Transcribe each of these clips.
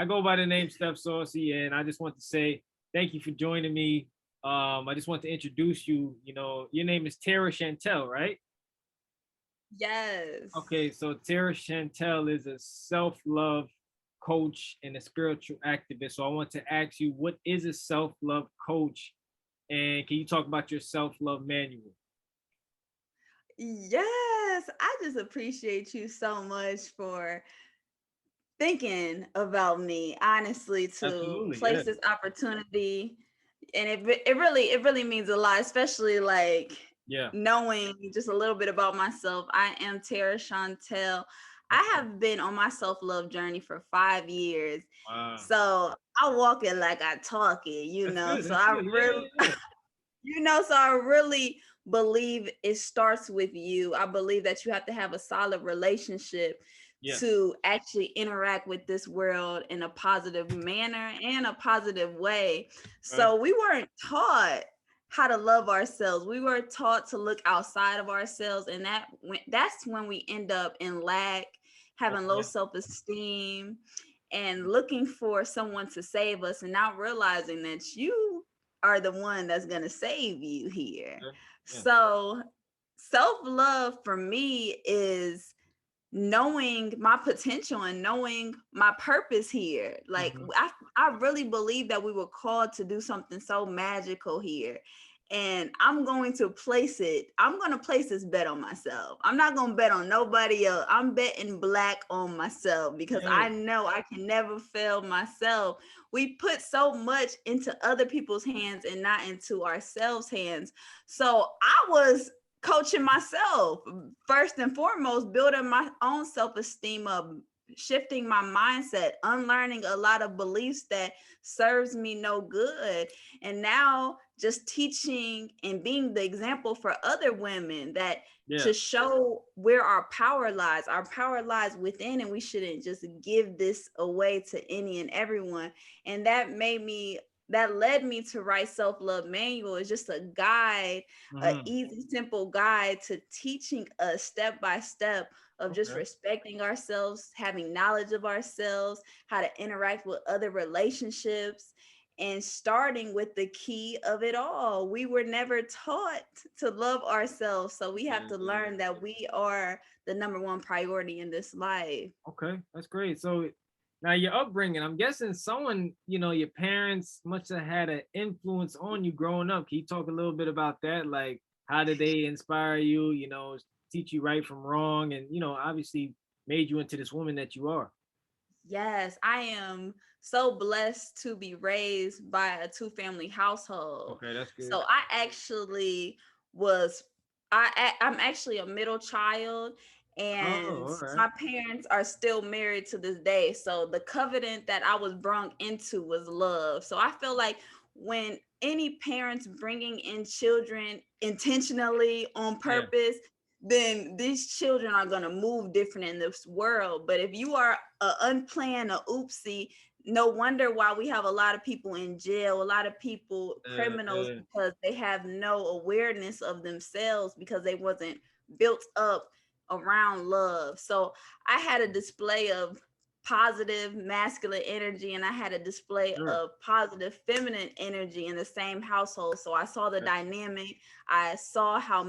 I go by the name Stef Saucy, and I just want to say thank you for joining me. I just want to introduce you. You know, your name is Tera Chantelle, right? Yes. Okay, so Tera Chantelle is a self-love coach and a spiritual activist. So I want to ask you, what is a self-love coach? And can you talk about your self-love manual? Yes. I just appreciate you so much for thinking about me, honestly, to Absolutely, yeah. place this opportunity. And it really means a lot, especially like Yeah. knowing just a little bit about myself. I am Tara Chantelle. I Okay. have been on my self-love journey for 5 years. Wow. So I walk it like I talk it, you That's know. good. So That's I good. Yeah, really yeah, yeah. so I really believe it starts with you. I believe that you have to have a solid relationship Yes. to actually interact with this world in a positive manner and a positive way. Right. So we weren't taught how to love ourselves. We were taught to look outside of ourselves, and that's when we end up in lack, having low Okay. self-esteem, and looking for someone to save us and not realizing that you are the one that's going to save you here. Okay. Yeah. So, self love for me is knowing my potential and knowing my purpose here. Like, Hmm. I really believe that we were called to do something so magical here. And I'm going to place this bet on myself. I'm not going to bet on nobody else. I'm betting black on myself because Yeah. I know I can never fail myself. We put so much into other people's hands and not into ourselves' hands. So I was coaching myself first and foremost, building my own self-esteem up, shifting my mindset, unlearning a lot of beliefs that serves me no good, and now just teaching and being the example for other women that Yeah. to show where our power lies within, and we shouldn't just give this away to any and everyone. And that led me to write self-love manual. It's just a guide, a Hmm. easy, simple guide to teaching us step by step of just Okay. respecting ourselves, having knowledge of ourselves, how to interact with other relationships, and starting with the key of it all. We were never taught to love ourselves. So we have Yeah, to yeah. learn that we are the number one priority in this life. Okay, that's great. So now your upbringing, I'm guessing someone, your parents must have had an influence on you growing up. Can you talk a little bit about that? Like, how did they inspire you, teach you right from wrong, and, obviously made you into this woman that you are? Yes, I am so blessed to be raised by a two-family household. Okay, that's good. So was I'm actually a middle child, Oh, and all right. my parents are still married to this day. So the covenant that I was brung into was love. So I feel like when any parents bringing in children intentionally on Yeah. purpose, then these children are going to move different in this world. But if you are unplanned, a oopsie, no wonder why we have a lot of people in jail, a lot of people criminals, Uh, because they have no awareness of themselves because they wasn't built up around love. So I had a display of positive masculine energy, and I had a display sure. of positive feminine energy in the same household. So I saw the Okay. dynamic. I saw how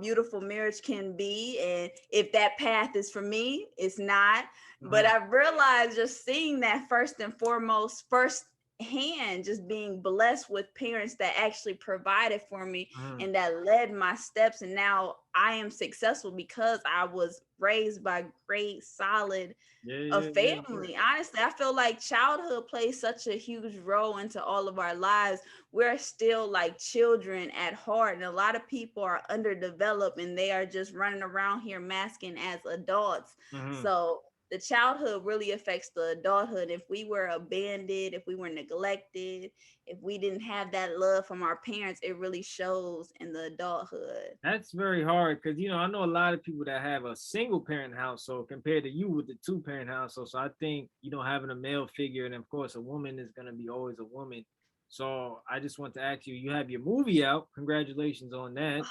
beautiful marriage can be, and if that path is for me, it's not. But Mhm. I realized just seeing that first and foremost, first hand, just being blessed with parents that actually provided for me Mhm. and that led my steps, and now I am successful because I was raised by great solid Yeah, a yeah, yeah, yeah. family. Honestly, I feel like childhood plays such a huge role into all of our lives. We're still like children at heart, and a lot of people are underdeveloped and they are just running around here masking as adults. Mhm. So the childhood really affects the adulthood. If we were abandoned, if we were neglected, if we didn't have that love from our parents, it really shows in the adulthood. That's very hard because I know a lot of people that have a single parent household compared to you with the two-parent household. So I think having a male figure, and of course a woman is gonna be always a woman. So I just want to ask you, you have your movie out. Congratulations on that.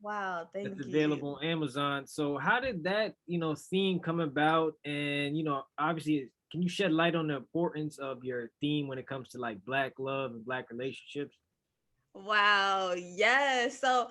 Wow, That's thank available you. on Amazon. So how did that theme come about? And obviously can you shed light on the importance of your theme when it comes to like Black love and Black relationships? Wow. Yes. So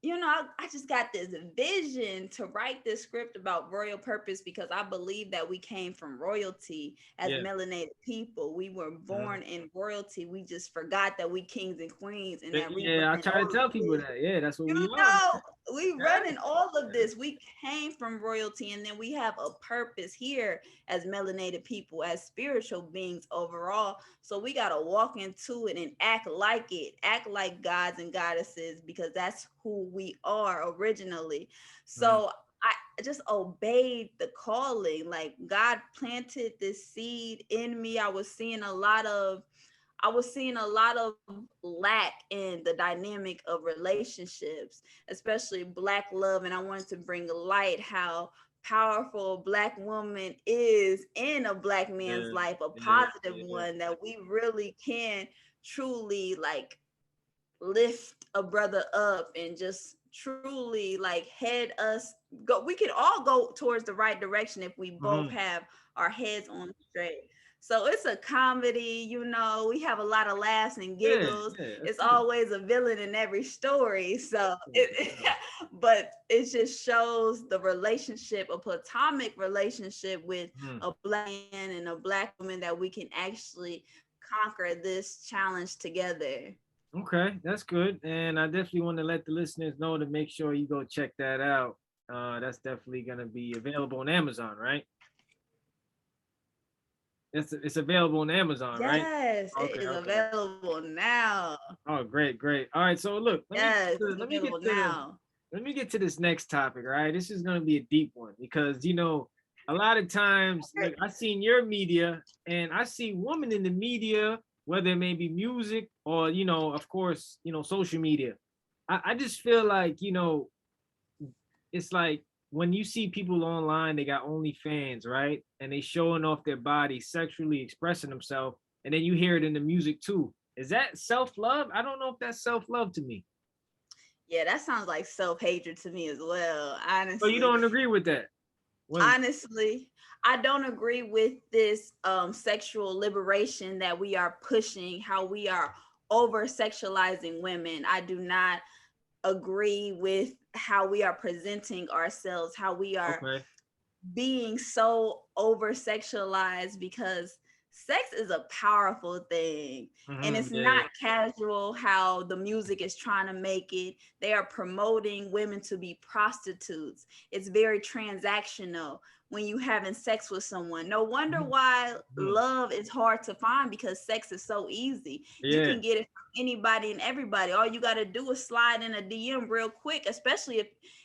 I just got this vision to write this script about royal purpose because I believe that we came from royalty as Yeah. melanated people. We were Mhm. born in royalty. We just forgot that we kings and queens and that we Yeah, I running try to all of tell people this. that. Yeah, that's what You we are, know, man. we Yeah. running all of this. We came from royalty, and then we have a purpose here as melanated people, as spiritual beings overall. So we gotta walk into it and act like gods and goddesses, because that's who we are originally. Mhm. So I just obeyed the calling. Like God planted this seed in me. I was seeing a lot of lack in the dynamic of relationships, especially Black love. And I wanted to bring light how powerful a Black woman is in a Black man's Yeah, life, a yeah, positive yeah. one, that we really can truly like lift a brother up and just truly like head us go. We could all go towards the right direction if we both Mhm. have our heads on straight. So it's a comedy, we have a lot of laughs and Yeah, giggles. yeah, that's It's good. always a villain in every story. So For sure. but it just shows the relationship, a platonic relationship with Mhm. a Black man and a Black woman, that we can actually conquer this challenge together. Okay, that's good. And I definitely want to let the listeners know to make sure you go check that out. That's definitely gonna be available on Amazon, right? It's available on Amazon, right? Yes, it Okay, is okay. available now. Oh, great, great. All right, so look, Yes, it's available now. let me get to this next topic. All right, this is gonna be a deep one because a lot of times, like I seen your media and I see women in the media, whether it may be music or of course, social media. I just feel like it's like when you see people online, they got OnlyFans, right? And they showing off their body, sexually expressing themselves, and then you hear it in the music too. Is that self-love? I don't know if that's self-love to me. Yeah, that sounds like self-hatred to me as well, So you honestly. don't agree with that? When Honestly, I don't agree with this sexual liberation that we are pushing, how we are over sexualizing women. I do not agree with how we are presenting ourselves, how we are okay. being so over sexualized, because sex is a powerful thing, and it's Yeah, not casual how the music is trying to make it. They are promoting women to be prostitutes. It's very transactional when you having sex with someone. No wonder mhm, why mhm, love is hard to find, because sex is so easy. You yeah, can get it from anybody and everybody. All you got to do is slide in a DM real quick, especially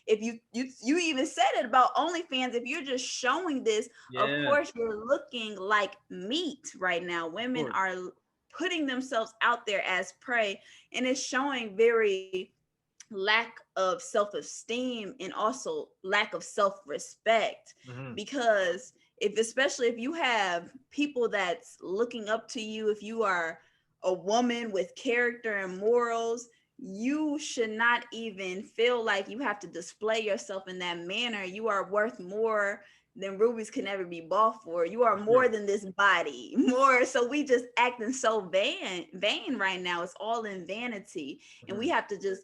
if you even said it about OnlyFans. If you're just showing this, of yeah, of course you're looking like meat right now. Women course. are putting themselves out there as prey, and it's showing very lack of self-esteem and also lack of self-respect. Hmm. Because especially if you have people that's looking up to you, if you are a woman with character and morals, you should not even feel like you have to display yourself in that manner. You are worth more than rubies can ever be bought for. You are For sure. more than this body. More. So we just acting so vain right now. It's all in vanity. And we Hmm. have to just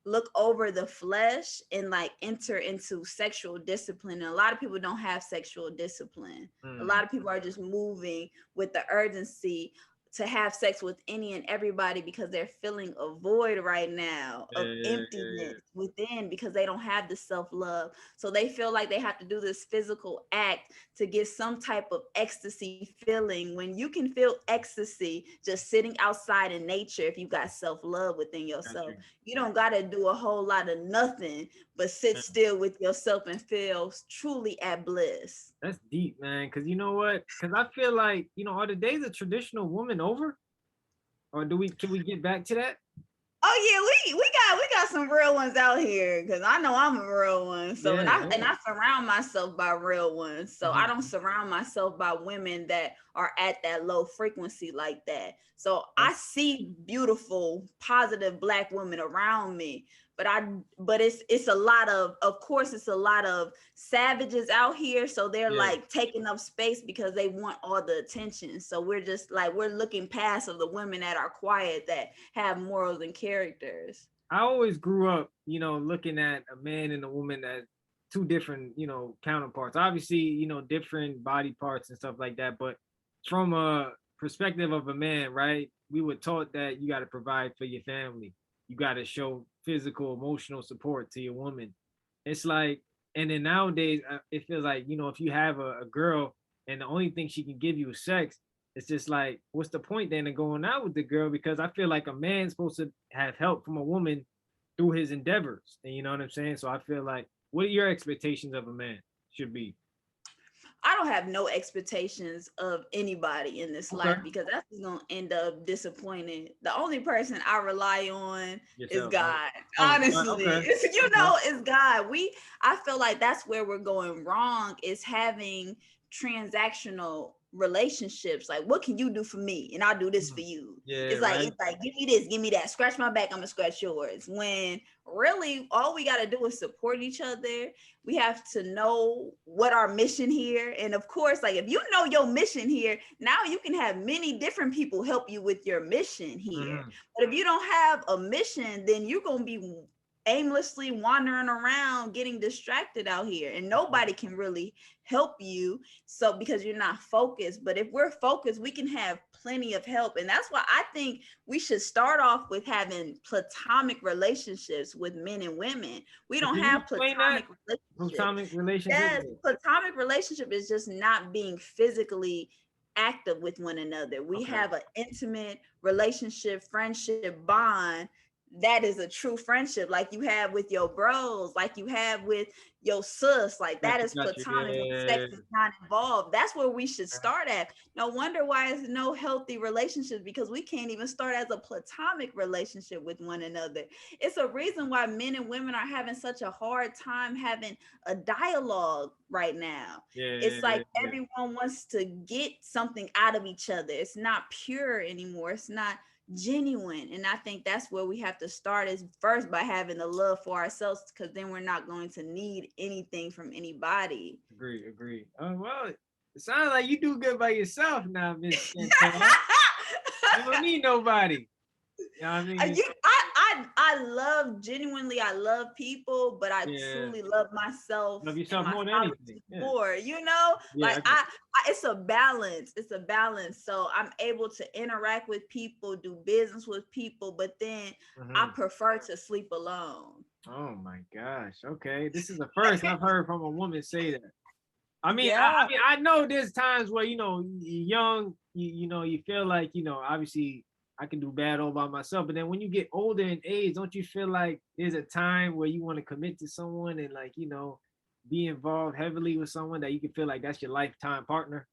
look over the flesh and like enter into sexual discipline. And a lot of people don't have sexual discipline. A Hmm. lot of people are just moving with the urgency to have sex with any and everybody, because they're feeling a void right now Yeah, of yeah, yeah, emptiness yeah. within, because they don't have the self-love. So they feel like they have to do this physical act to get some type of ecstasy feeling, when you can feel ecstasy just sitting outside in nature if you got self-love within Got yourself. you. You don't got to do a whole lot of nothing but sit Yeah. still with yourself and feel truly at bliss. That's deep, man. Cause you know what? Cause I feel like, are the days of traditional woman over? Or can we get back to that? Oh yeah, we got some real ones out here, because I know I'm a real one. So and Yeah, I yeah. surround myself by real ones. So I don't Hmm. surround myself by women that are at that low frequency like that. So I That's see beautiful, positive Black women around me, but it's a lot of course it's a lot of savages out here, so they're Yeah. like taking up space because they want all the attention. So we're just like, we're looking past of the women that are quiet, that have morals and characters. I always grew up, looking at a man and a woman as two different, counterparts. Obviously, different body parts and stuff like that. But from a perspective of a man, right? We were taught that you got to provide for your family. You got to show physical, emotional support to your woman. It's like, and then nowadays, it feels like, if you have a girl and the only thing she can give you is sex, it's just like, what's the point then of going out with the girl? Because I feel like a man's supposed to have help from a woman through his endeavors. And you know what I'm saying? So I feel like, what are your expectations of a man should be? I don't have no expectations of anybody in this Okay. life, because that's just gonna end up disappointed. The only person I rely on is Yourself, right? God. Oh, Honestly, okay. it's, Okay. it's God. I feel like that's where we're going wrong, is having transactional relationships. Like, what can you do for me and I'll do this for Mhm. you? Yeah, It's like, right. give me this, give me that, scratch my back, I'm gonna scratch yours, when really all we got to do is support each other. We have to know what our mission here, and of course, like, if you know your mission here, now you can have many different people help you with your mission here. Hmm. But if you don't have a mission, then you're going to be aimlessly wandering around getting distracted out here, and nobody can really help you, so because you're not focused. But if we're focused, we can have plenty of help. And that's why I think we should start off with having platonic relationships with men and women. We don't Can you have explain that? platonic relationships. Platonic relationship? Yes, platonic relationship is just not being physically active with one another. We Okay. have an intimate relationship, friendship bond. That is a true friendship, like you have with your bros, like you have with your sis. Like, that is Got you. platonic when sex Yeah. is not involved. That's where we should start at. No wonder why there's no healthy relationships, because we can't even start as a platonic relationship with one another. It's a reason why men and women are having such a hard time having a dialogue right now. Yeah. It's like Yeah. everyone wants to get something out of each other. It's not pure anymore. It's not genuine. And I think that's where we have to start, is first by having the love for ourselves, because then we're not going to need anything from anybody. Agree. Agree. Well, it sounds like you do good by yourself now, Miss Chantelle. You don't need nobody. You know what I mean? I love, genuinely, I love people, but I Yeah. truly love myself Love and yourself my more than anything. solitude Yeah. more. Yeah. Like, it's a balance. It's a balance. So I'm able to interact with people, do business with people, but then I Hmm. prefer to sleep alone. Oh my gosh. Okay. This is the first I've heard from a woman say that. I mean, Yeah. I know there's times where you're young, you feel like obviously I can do bad all by myself, but then when you get older in age, don't you feel like there's a time where you want to commit to someone and like be involved heavily with someone that you can feel like that's your lifetime partner?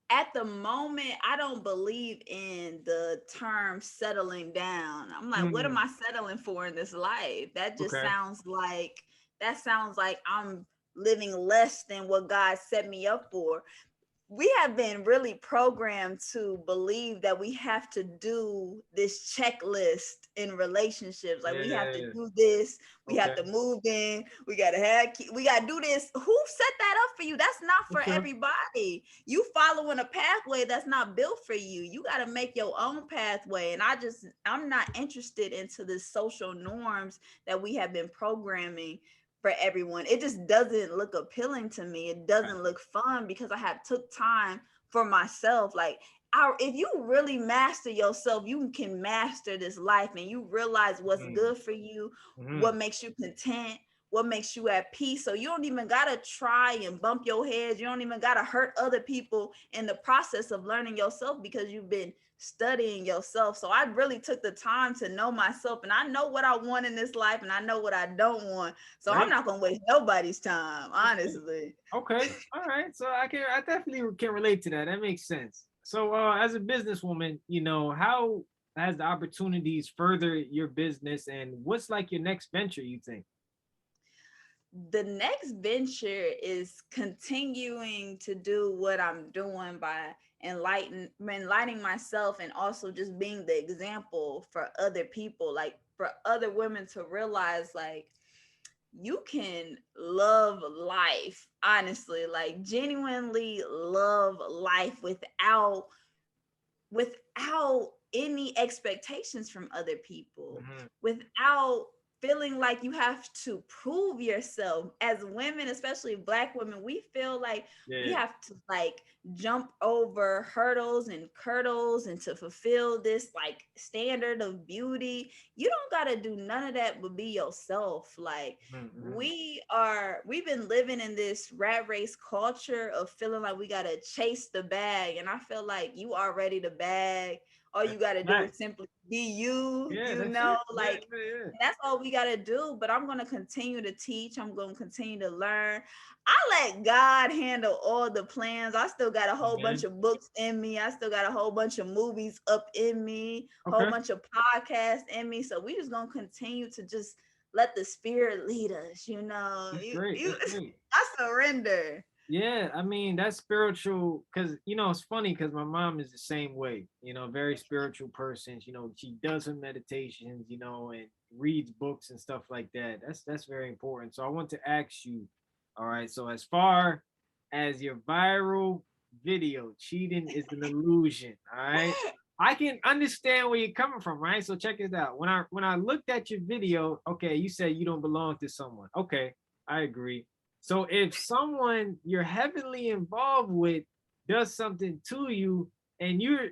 At the moment, I don't believe in the term settling down. I'm like, what am Mm, I settling for in this life? That just okay. sounds like I'm living less than what God set me up for. We have been really programmed to believe that we have to do this checklist in relationships. Like, we have to Yeah. do this, we have Okay. to move in, we gotta we gotta do this. Who set that up for you? That's not For for sure. everybody. You following a pathway that's not built for you. You gotta make your own pathway. And I'm not interested into the social norms that we have been programming for everyone. It just doesn't look appealing to me. It Right. doesn't look fun, because I have took time for myself. Like, if you really master yourself, you can master this life, and you realize what's Mm, good for you, what mhm. makes you content, what makes you at peace. So you don't even gotta try and bump your head. You don't even gotta hurt other people in the process of learning yourself, because you've been studying yourself. So I really took the time to know myself, and I know what I want in this life, and I know what I don't want. So I'm Right. not gonna waste nobody's time, Okay. honestly. Okay. All right. So I definitely can relate to that. That makes sense. So as a businesswoman, how has the opportunities further your business and what's like your next venture, you think? The next venture is continuing to do what I'm doing by enlightening myself, and also just being the example for other people. Like, for other women to realize like you can love life, honestly, like genuinely love life without any expectations from other people, Mhm. without feeling like you have to prove yourself. As women, especially black women, we feel like we Yeah. have to like jump over hurdles and curdles and to fulfill this like standard of beauty. You don't got to do none of that but be yourself. Like Mhm, mhm. we've been living in this rat race culture of feeling like we gotta chase the bag, and I feel like you already the bag. All you That's gotta do right. is simply be you, Yeah, you that's know, it. Yeah, like yeah, yeah. that's all we gotta do. But I'm gonna continue to teach, I'm gonna continue to learn. I let God handle all the plans. I still got a whole bunch Amen. of books in me, I still got a whole bunch of movies up in me, whole Okay. bunch of podcasts in me. So we just gonna continue to just let the spirit lead us, you know. That's great. You That's great. I surrender. Yeah, I mean that's spiritual because it's funny because my mom is the same way, very spiritual person. She does her meditations, and reads books and stuff like that. That's very important. So I want to ask you, all right. So as far as your viral video, cheating is an illusion, all right. I can understand where you're coming from, right? So check this out. When I looked at your video, okay, you said you don't belong to someone. Okay, I agree. So if someone you're heavily involved with does something to you and you're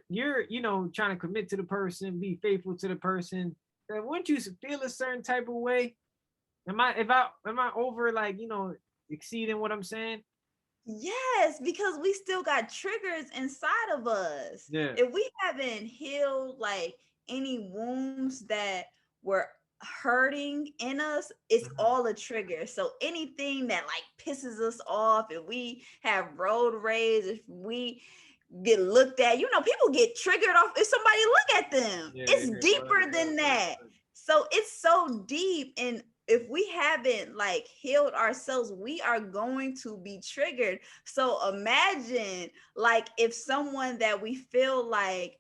trying to commit to the person, be faithful to the person, then wouldn't you feel a certain type of way? Am I over like, exceeding what I'm saying? Yes, because we still got triggers inside of us. Yeah. If we haven't healed like any wounds that were hurting in us, it's Mhm. all a trigger. So anything that like pisses us off, if we have road rage, if we get looked at, people get triggered off if somebody look at them. Yeah, It's yeah, deeper than that. So it's so deep, and if we haven't like healed ourselves, we are going to be triggered. So imagine like if someone that we feel like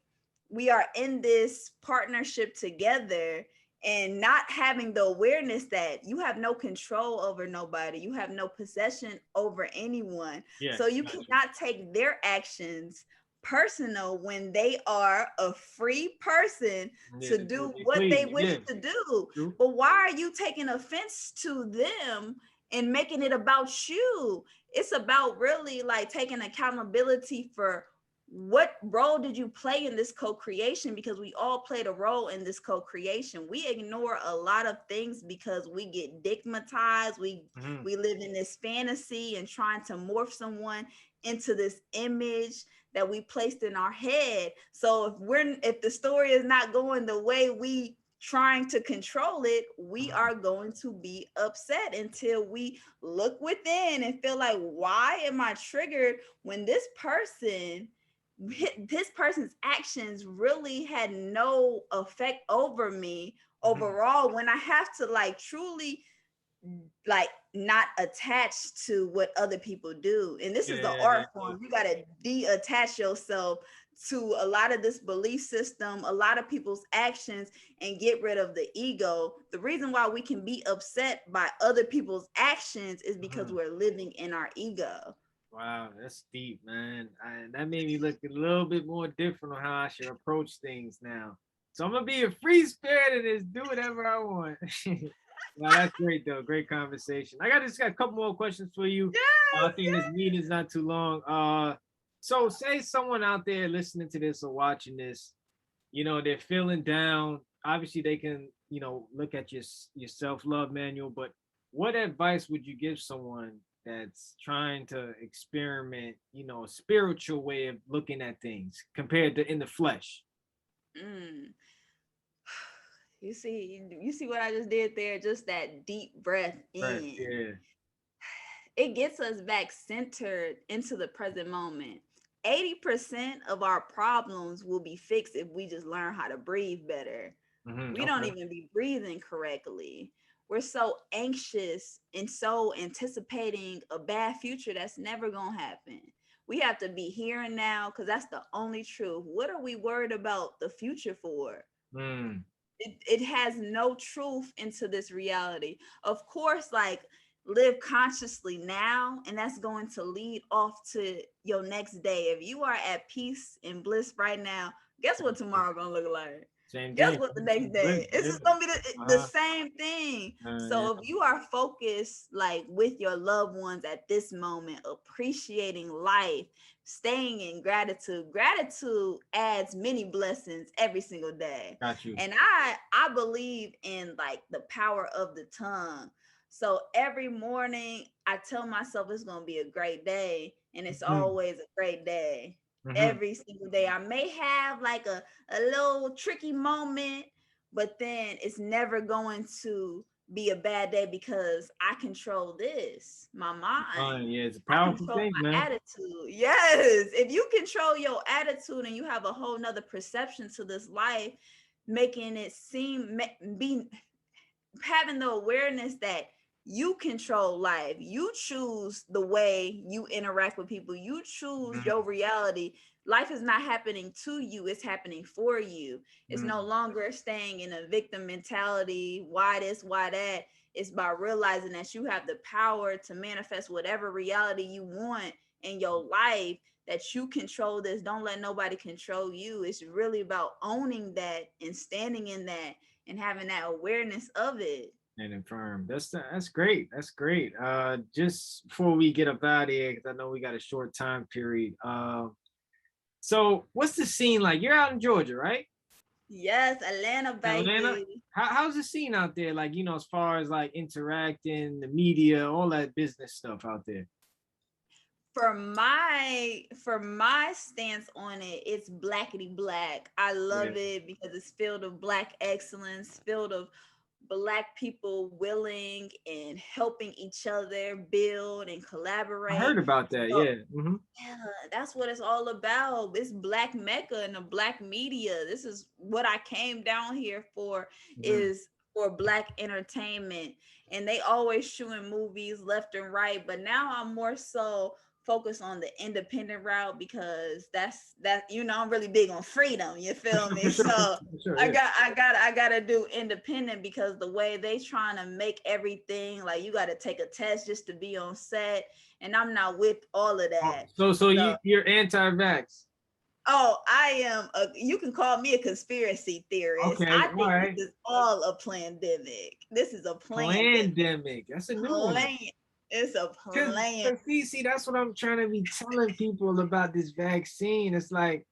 we are in this partnership together and not having the awareness that you have no control over nobody, you have no possession over anyone. yeah, So you got you. cannot take their actions personal when they are a free person Yeah, to to do do what they what they please. wish Yeah, to do. true. But why are you taking offense to them and making it about you? It's about really like taking accountability for what role did you play in this co-creation, because we all played a role in this co-creation. We ignore a lot of things because we get digmatized. we Mhm. we live in this fantasy and trying to morph someone into this image that we placed in our head. So if the story is not going the way we trying to control it, we Mhm. are going to be upset until we look within and feel like, why am I triggered when this person's actions really had no effect over me Mhm. overall, when I have to like truly like not attached to what other people do. And this Yeah, is the yeah, yeah, art yeah. form. You got to de-attach yourself to a lot of this belief system, a lot of people's actions, and get rid of the ego. The reason why we can be upset by other people's actions is because Mhm. we're living in our ego. Wow, that's deep, man. That made me look a little bit more different on how I should approach things now. So I'm gonna be a free spirit and just do whatever I want. Wow, that's great though. Great conversation. I just got a couple more questions for you. I Yes, think this meeting is not too long. So say someone out there listening to this or watching this, they're feeling down. Obviously, they can, look at your self-love manual, but what advice would you give someone that's trying to experiment, a spiritual way of looking at things compared to in the flesh? yes. You see what I just did there? Just that deep breath Right. in. Yeah. It gets us back centered into the present moment. 80% of our problems will be fixed if we just learn how to breathe better. We don't Okay. even be breathing correctly. We're so anxious and so anticipating a bad future that's never going to happen. We have to be here and now because that's the only truth. What are we worried about the future for? Mm. it has no truth into this reality. Of course, like live consciously now, and that's going to lead off to your next day. If you are at peace and bliss right now, guess what tomorrow gonna look like? Same Guess thing. what the next Good. day? It's Yeah. just gonna be the Uh-huh. same thing. Yeah. So if you are focused like with your loved ones at this moment, appreciating life, staying in gratitude, gratitude adds many blessings every single day. Got you. And I believe in like the power of the tongue. So every morning I tell myself it's gonna be a great day, and it's Mhm. always a great day. Mhm. Every single day. I may have like a little tricky moment, but then it's never going to be a bad day because I control this, my mind. Yeah, it's a I powerful control thing, my man. attitude. Yes. If you control your attitude and you have a whole nother perception to this life, making it seem be having the awareness that you control life, you choose the way you interact with people, you choose Mhm. your reality. Life is not happening to you, it's happening for you. It's no Mhm. longer staying in a victim mentality, why this, why that. It's by realizing that you have the power to manifest whatever reality you want in your life, that you control this. Don't let nobody control you. It's really about owning that and standing in that and having that awareness of it. And infirm. That's great. That's great. Just before we get up out of here, because I know we got a short time period. So what's the scene like? You're out in Georgia, right? Yes, Atlanta, Atlanta. baby. How's the scene out there? Like, as far as like interacting, the media, all that business stuff out there. For my stance on it, it's blackety black. I Yeah. love it because it's filled of black excellence, filled of black people willing and helping each other build and I heard collaborate. about that. So Yeah. Hmm. yeah, that's what it's all about. It's black Mecca and the black media. This is what I came down here for, Hmm. is for black entertainment. And they always shooting movies left and right, but now I'm more so focused on the independent route because I'm really big on freedom, you For feel sure. me? For sure. For So sure. For sure. I Yeah. got I got I got to do independent because the way they trying to make everything like you got to take a test just to be on set, and I'm not with all of Oh, that. so So, you're anti-vax. oh, you can call me a conspiracy theorist. Okay. I All think right. this is all a pandemic. This is a pandemic. Pandemic. That's a new one. Plan. It's a Cause, plan. cause see, that's what I'm trying to be telling people about this vaccine. It's like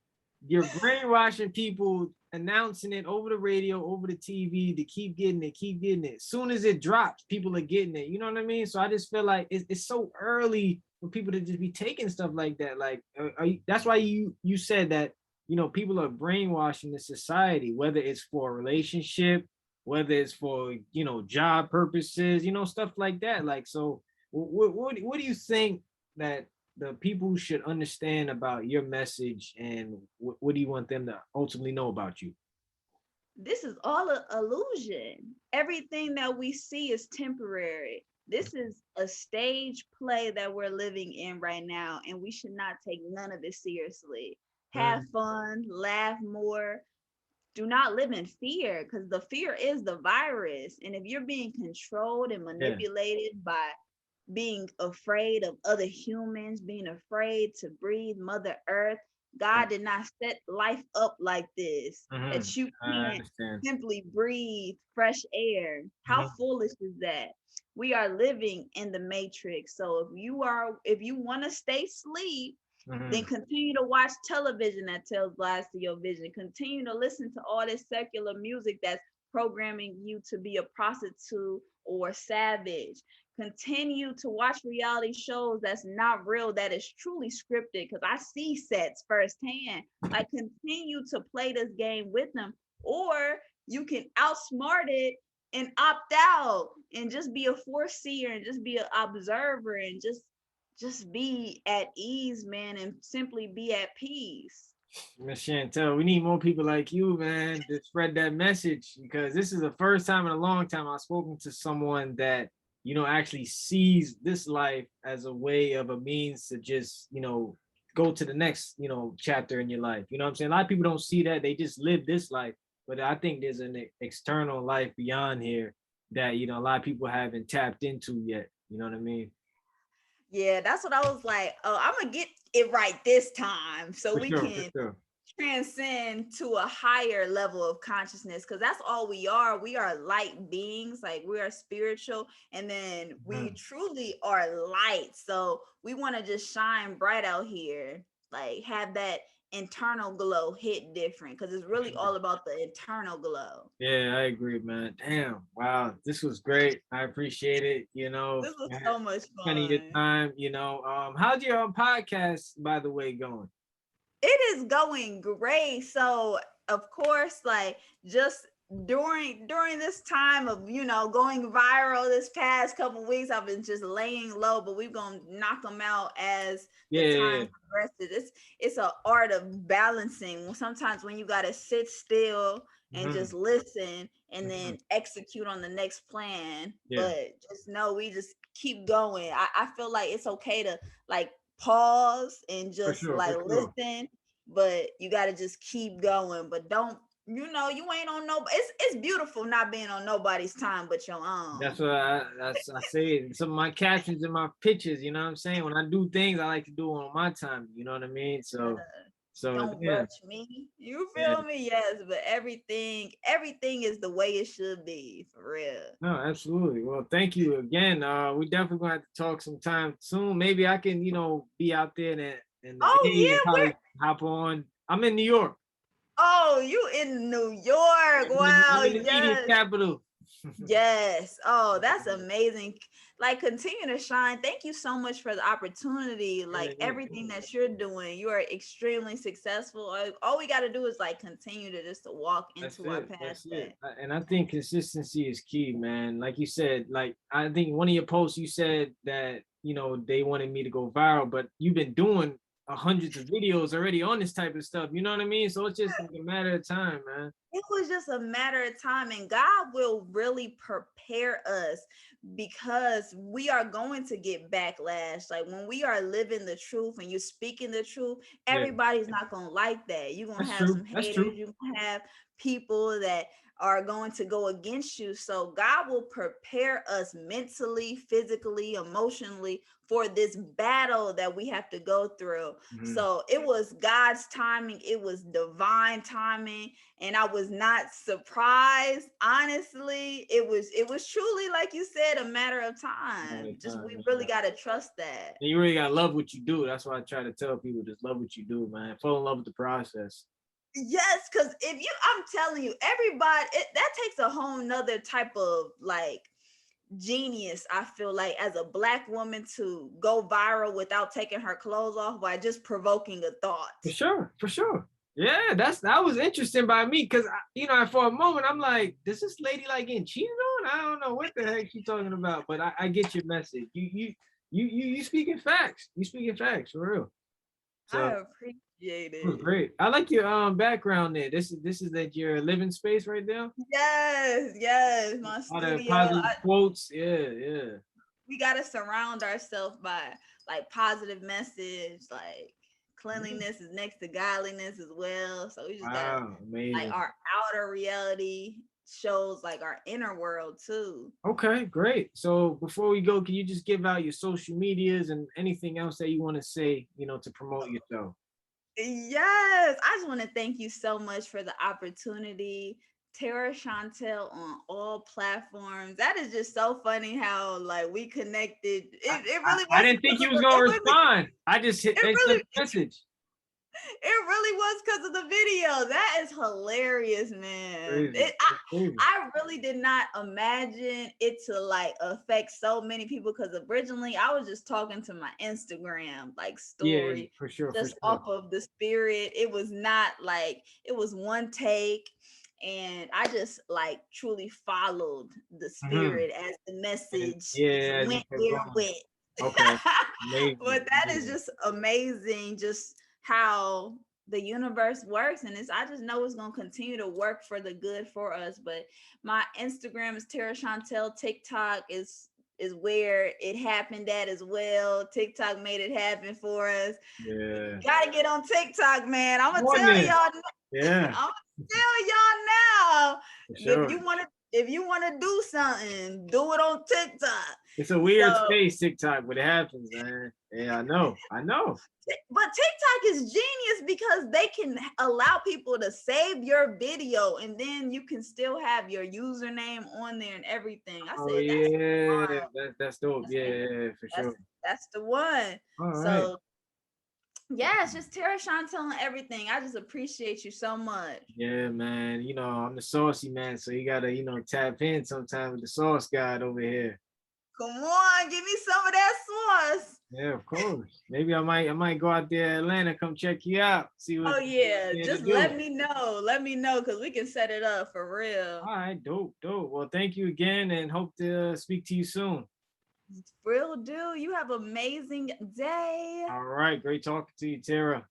you're brainwashing people, announcing it over the radio, over the TV to keep getting it, keep getting it. As soon as it drops, people are getting it. You know what I mean? So I just feel like it's so early for people to just be taking stuff like that. Like, that's why you said that people are brainwashing the society, whether it's for a relationship, whether it's for job purposes, stuff like that. Like so what do you think that the people should understand about your message, and what do you want them to ultimately know about you? This is all an illusion. Everything that we see is temporary. This is a stage play that we're living in right now, and we should not take none of it seriously. Have Mm, fun, laugh more. Do not live in fear because the fear is the virus. And if you're being controlled and yeah. manipulated by being afraid of other humans, being afraid to breathe Mother Earth. God did not set life up like this, Mm-hmm. that you I can't understand. simply breathe fresh air. How Mm-hmm. foolish is that? We are living in the matrix. So if you want to stay asleep, then Mm-hmm. continue to watch television that tells lies to your vision. Continue to listen to all this secular music that's programming you to be a prostitute or savage. Continue to watch reality shows that's not real, that is truly scripted, because I see sets firsthand. Like, continue to play this game with them, or you can outsmart it and opt out and just be a foreseer and just be an observer and just be at ease, man, and simply be at peace. Miss Chantel, we need more people like you, man, to spread that message, because this is the first time in a long time I've spoken to someone that actually sees this life as a way of a means to just go to the next chapter in your life. You know what I'm saying? A lot of people don't see that; they just live this life. but I think there's an external life beyond here that, you know, a lot of people haven't tapped into yet. You know what I mean? Yeah, that's what I was like. Oh, I'm gonna get it right this time so For we sure, for can sure. transcend to a higher level of consciousness, because that's all we are. We are light beings, like we are spiritual, and then we Mhm. truly are light. So we want to just shine bright out here, like have that internal glow hit different, because it's For really sure. all about the internal glow. Yeah, I agree, man. Damn. Wow. This was great. I appreciate it. You know, This was for so much spending your fun. time, you know. How's your podcast, by the way, going? It is going great. So of course, like just during this time of going viral this past couple weeks, I've been just laying low, but we're gonna knock them out as Yeah, the yeah, yeah. time progresses. It's an art of balancing. Sometimes when you gotta sit still and Mhm, just listen and mhm. then execute on the next plan. Yeah, But just know we just keep going. I feel like it's okay to like pause and for just sure, for like sure. listen, but you got to just keep going. But don't, you ain't on no, it's beautiful not being on nobody's time but your That's own. what I say it. Some of my captions and my pictures, you know what I'm saying? When I do things, I like to do it on my time. You know what I mean? So Don't yeah, rush me, you yeah. feel me? Yes, but everything is the way it should be, for real. No, absolutely. Well, thank you again. We definitely gonna have to talk sometime soon. Maybe I can, you know, be out there in the Oh A and yeah, probably hop on. I'm in New York. you in New York? I'm Wow, in the media yes. capital. Yes. Oh, that's amazing. Like, continue to shine. Thank you so much for the opportunity. Yeah, Like, yeah. everything that you're doing, you are extremely successful. All we got to do is like continue to just to walk That's into our it. path That's it. that. And I think consistency is key, man. Like you said, like I think one of your posts you said that, you know, they wanted me to go viral, but you've been doing hundreds of videos already on this type of stuff. You know what I mean? So it's just like a matter of time, man. It was just a matter of time, and God will really prepare us, because we are going to get backlash. Like when we are living the truth and you're speaking the truth, Yeah, everybody's not going to like that. You're going to that's have true. some That's haters, true. you're going to have people that are going to go against you. So God will prepare us mentally, physically, emotionally for this battle that we have to go through. Mhm. So it was God's timing, it was divine timing, and I was not surprised. Honestly, it was truly, like you said, a matter of All the time. Just time, we really man. got to trust that. And you really gotta love what you do. That's why I try to tell people, just love what you do, man. Fall in love with the process. Yes, because I'm telling you, everybody, that takes a whole nother type of like genius. I feel like, as a black woman, to go viral without taking her clothes off by just provoking a thought. For sure, for sure. Yeah, that was interesting by me because you know, for a moment I'm like, does this lady like getting cheated on? I don't know what the heck she's talking about, but I get your message. You speaking facts. You speaking facts for real. I So appreciate it was it. great. I like your background there. This is that your living space right there. Yes, yes, my All the studio. positive quotes. Yeah, yeah. We got to surround ourselves by like positive message, like Yeah. cleanliness is next to godliness as well. So we just got to, Wow, like, amazing. our outer reality shows like our inner world too. Okay, great. So before we go, can you just give out your social medias and anything else that you want to say, you know, to promote yourself? Yes, I just want to thank you so much for the opportunity. Tera Chantelle on all platforms. That is just so funny how like we connected. It really I was didn't think because you of was gonna it really respond. I just hit it I really sent a message. It really was because of the video. That is hilarious, man. Crazy. That's crazy. I really did not imagine it to like affect so many people, because originally I was just talking to my Instagram like Yeah, yeah, story, for sure, for just sure. off of the spirit. It was not like it was one take, and I just like truly followed the Hmm. spirit as the And message just yeah, as you went kept where it going. went. Okay. Amazing. But that is Amazing. just amazing, just how the universe works, and I just know it's going to continue to work for the good for us. But my Instagram is Tera Chantelle. TikTok is where it happened at as well. TikTok made it happen for us. Yeah. Gotta get on TikTok, man. I'm Come gonna on tell then. y'all. Yeah. tell y'all now. For If sure. you want to do something, do it on TikTok. It's a weird So, space, TikTok, but it happens, man. Yeah, I know. I know. but TikTok is genius because they can allow people to save your video and then you can still have your username on there and everything. I Oh said that's yeah, wild. that's dope. That's Yeah, yeah, for that's sure. that's the one. All right. So yeah, it's just Tera Chantelle and everything. I just appreciate you so much. Yeah, man. You know, I'm the saucy man, so you gotta, tap in sometime with the sauce guide over here. Come on, give me some of that sauce. Yeah, of course. Maybe I might go out there, Atlanta, come check you out, see what Oh yeah, you to just do. let me know. Let me know because we can set it up for real. All right, dope, dope. Well, thank you again, and hope to speak to you soon. Real deal. You have an amazing day. All right, great talking to you, Tara.